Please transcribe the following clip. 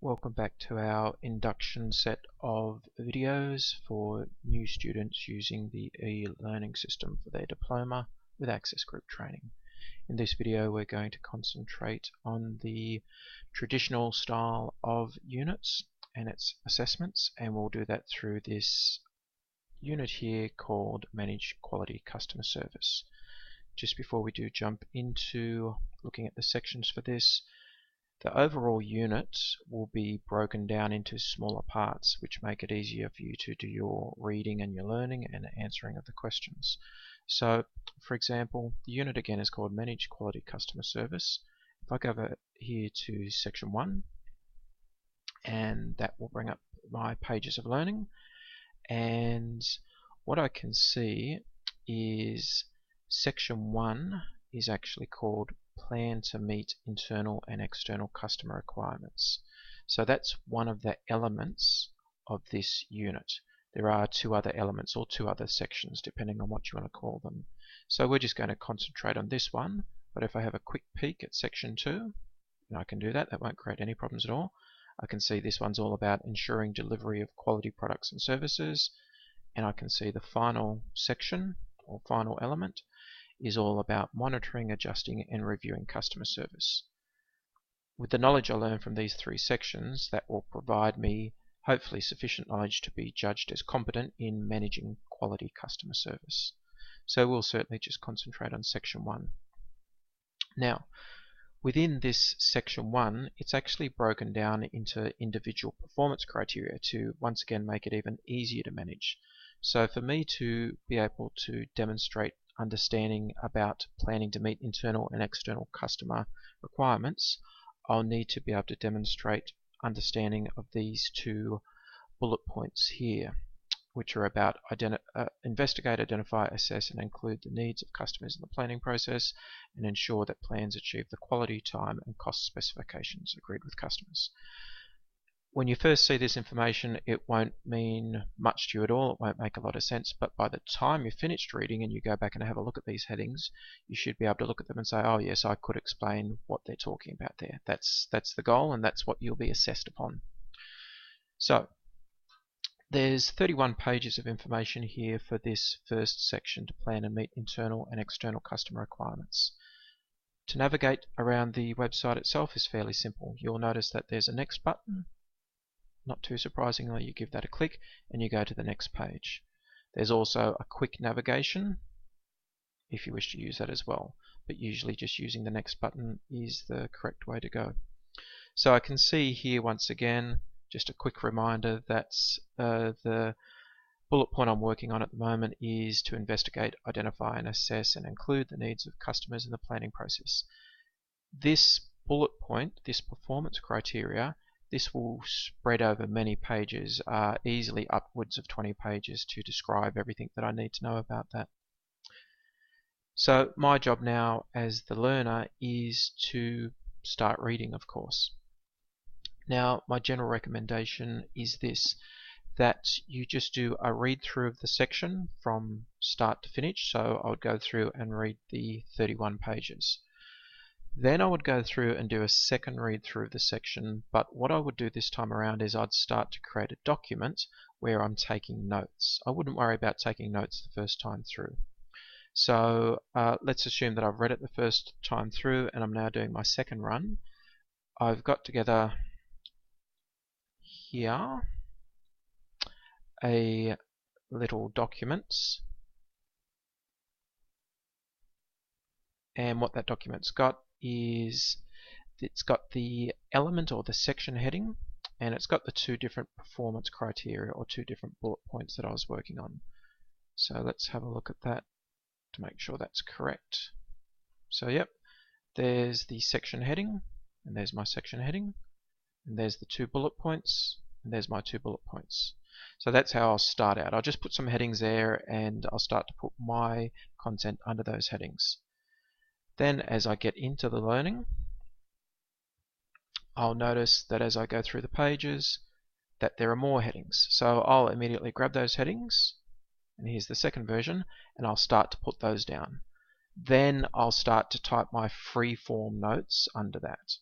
Welcome back to our induction set of videos for new students using the e-learning system for their diploma with access group training. In this video we're going to concentrate on the traditional style of units and its assessments, and we'll do that through this unit here called Manage Quality Customer Service. Just before we do jump into looking at the sections for this, the overall unit will be broken down into smaller parts, which make it easier for you to do your reading and your learning and answering of the questions. So, for example, the unit again is called Manage Quality Customer Service. If I go over here to section 1, and that will bring up my pages of learning, and what I can see is section 1 is actually called Plan to meet internal and external customer requirements. So that's one of the elements of this unit. There are two other elements or two other sections depending on what you want to call them. So we're just going to concentrate on this one, but if I have a quick peek at section 2, and I can do that, that won't create any problems at all. I can see this one's all about ensuring delivery of quality products and services, and I can see the final section or final element is all about monitoring, adjusting and reviewing customer service. With the knowledge I learned from these three sections, that will provide me hopefully sufficient knowledge to be judged as competent in managing quality customer service. So we'll certainly just concentrate on section 1. Now, within this section 1, it's actually broken down into individual performance criteria to once again make it even easier to manage. So for me to be able to demonstrate understanding about planning to meet internal and external customer requirements, I'll need to be able to demonstrate understanding of these two bullet points here, which are about investigate, identify, assess and include the needs of customers in the planning process and ensure that plans achieve the quality, time and cost specifications agreed with customers. When you first see this information, it won't mean much to you at all, it won't make a lot of sense, but by the time you've finished reading and you go back and have a look at these headings, you should be able to look at them and say, oh yes, I could explain what they're talking about there. That's the goal, and that's what you'll be assessed upon. So, there's 31 pages of information here for this first section to plan and meet internal and external customer requirements. To navigate around the website itself is fairly simple. You'll notice that there's a next button. Not too surprisingly, you give that a click and you go to the next page. There's also a quick navigation if you wish to use that as well, but usually just using the next button is the correct way to go. So I can see here once again, just a quick reminder that the bullet point I'm working on at the moment is to investigate, identify and assess and include the needs of customers in the planning process. This bullet point, this performance criteria, this will spread over many pages, easily upwards of 20 pages to describe everything that I need to know about that. So my job now as the learner is to start reading, of course. Now my general recommendation is this, that you just do a read through of the section from start to finish. So I would go through and read the 31 pages. Then I would go through and do a second read through of the section, but what I would do this time around is I'd start to create a document where I'm taking notes. I wouldn't worry about taking notes the first time through. So let's assume that I've read it the first time through and I'm now doing my second run. I've got together here a little document, and what that document's got is it's got the element or the section heading, and it's got the two different performance criteria or two different bullet points that I was working on. So let's have a look at that to make sure that's correct. So yep, there's the section heading, and there's my section heading, and there's the two bullet points, and there's my two bullet points. So that's how I'll start out. I'll just put some headings there and I'll start to put my content under those headings. Then as I get into the learning, I'll notice that as I go through the pages that there are more headings. So I'll immediately grab those headings, and here's the second version, and I'll start to put those down. Then I'll start to type my free form notes under that.